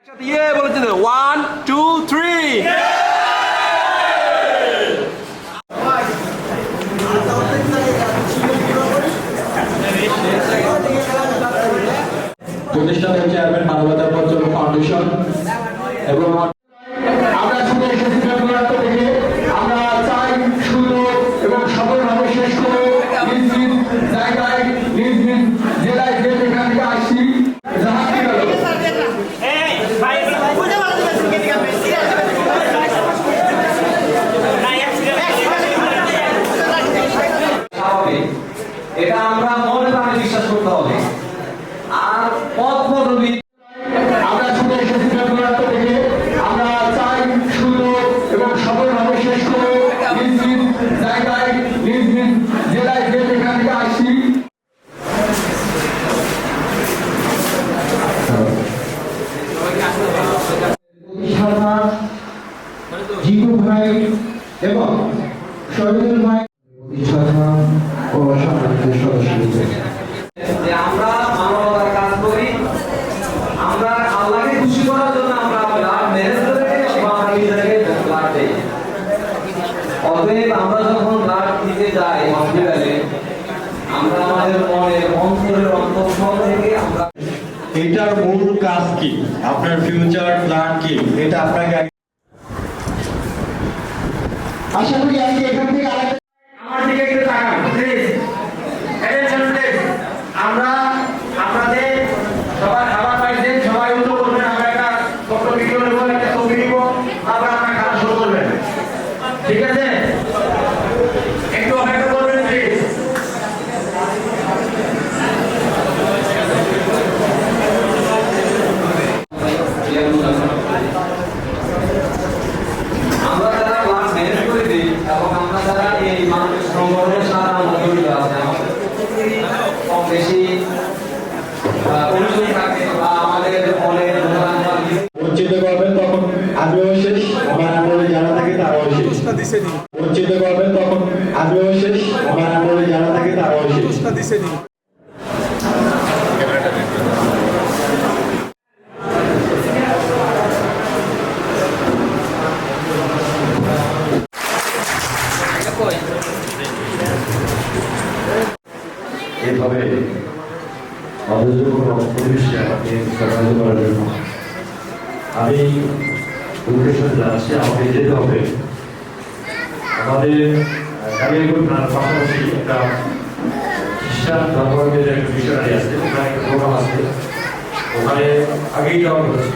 ইয়ে বলেছেন 1 2 3 প্রতিষ্ঠানের চেয়ারম্যান মানবতার প্রচার ফাউন্ডেশন এবং আমরা শুধু এসেছি বেগুনাত্ম থেকে আমরা চাই সুন্দর এবং সফলভাবে শেষ করে নিজ নিজ জায়গায় নিজ নিজ জেলায় যে যেখান থেকে আসছি জাহাজটি গেল এটা আমরা মনে প্রাণে বিশ্বাস করতে হবে। আর পথ পদবি আমরা শুধু এসেছি বেগুনাত্ম থেকে আমরা চাই সুন্দর এবং সফলভাবে শেষ করে নিজ নিজ জায়গায় নিজ নিজ জেলায় যে যেখান থেকে আসছি জিতু ভাই এবং শহীদুল ভাই প্রতিষ্ঠাতা ও সম্মানিত সদস্যদের যে আমরা মানবতার কাজ করি, আমরা আল্লাহকে খুশি করার জন্য আমরা ব্লাড ম্যানেজ করে বা নিজেকে ব্লাড দেই। অতএব আমরা যখন ব্লাড দিতে যাই হসপিটালে আমরা আমাদের মনের অন্তরের অন্তঃস্থল থেকে আমরা এটার মূল কাজ কি, আপনার ফিউচার প্ল্যান কি, এটা আপনাকে আশা করি আজকে এখান থেকে আলাদা আমার দিকে একটু তাকান প্লিজ। Attention please. আমরা আপনাদের সবার খাবার পাইছেন, সবাই উল্টো করবেন। আমরা একটা ছোট্ট ভিডিও নেবো, একটা ছবি নিব, তারপর আপনার খাওয়া শুরু করবেন। ঠিক আছে? একটু অপেক্ষা করবেন প্লিজ। আমরা যারা ব্লাড ম্যানেজ করে দিই এবং আমরা যারা এই মানবিক সংগঠনের সাথে আমরা জড়িত আছি, আমাদের প্রত্যেকেরই কম বেশি অভিযোগ থাকে বা আমাদের মনের বঞ্চিত করবেন তখন আমিও শেষ, আমার আন্দোলনে যারা থাকে তারাও শেষ। বঞ্চিত করবেন তখন আমিও শেষ, আমার আন্দোলনে যারা থাকে তারাও শেষ। এভাবে অধৈর্য কোনো পরিবেশে আমাকে সাহায্য করার জন্য আমি উদ্দেশ্যে যাচ্ছি। আমাকে যেতে হবে আমাদের কালিয়াকুর থানার পাশাপাশি একটা খ্রিস্টান ধর্মের একটা মিশনারি আছে, ওখানে একটা প্রোগ্রাম আছে, ওখানে আগেই যাওয়া হচ্ছে।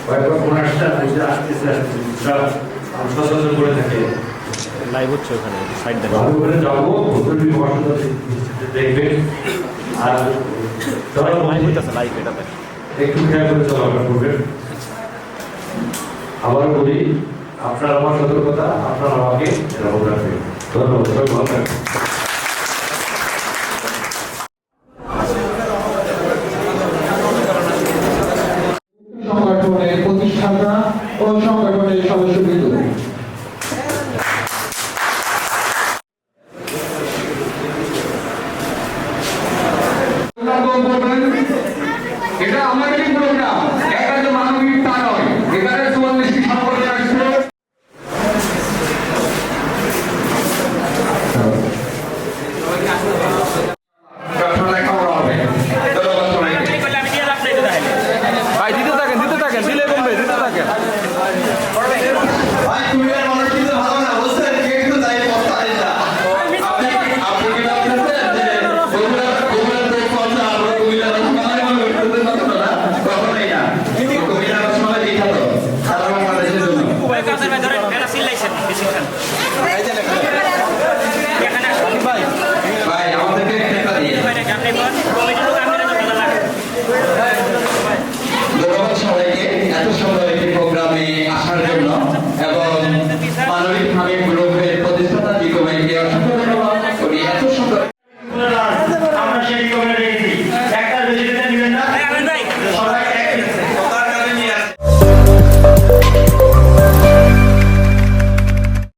কয়েকবার কোন আসছে আসতেছে সচেতন করে থাকে লাইভ হচ্ছে ওখানে সাইড দেখো ভালো করে যাবো, ভোটটি পড়াশোনা দেখবেন আর লাইভ হইতেছে লাইভ এটাতে একটু খেয়াল করে চলাফেরা করবেন। আবার বলি, আপনার আমার সতর্কতা, আপনার আমাকে নিরাপদ রাখবেন। ধন্যবাদ, সবাই ভালো থাকবেন। সংগঠনের প্রতিষ্ঠাতা ও সংগঠনের সদস্য